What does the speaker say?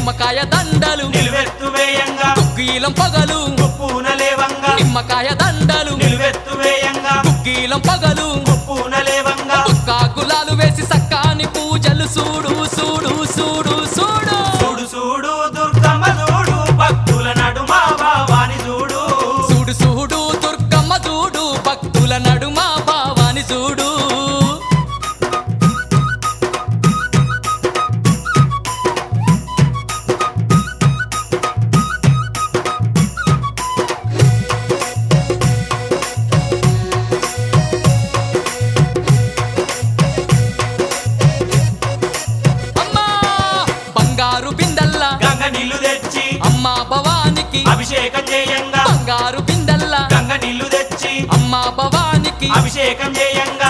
నిమ్మకాయ దండలు నిలువెత్తు వేయంగా గుగ్గీలం పగలు గుప్పున లేవంగా నిమ్మకాయ దండలు నిలువెత్తు వేయంగా గుగ్గీలం పగలు గుప్పున లేవంగా గులాలు వేసి సక్కాని పూజలు చూడు చూడు చూడు చూడు చూడు చూడు దుర్గమ్మ చూడు భక్తుల నడుమ భావాని చూడు చూడు చూడు దుర్గమ్మ చూడు భక్తుల నడుమ భావాని చూడు అమ్మా బంగారు బిందల్లా గంగ నీళ్లు తెచ్చి అమ్మా భవానికి అభిషేకం చేయంగా బంగారు బిందల్లా గంగ నీళ్లు తెచ్చి అమ్మా భవానికి అభిషేకం చేయంగా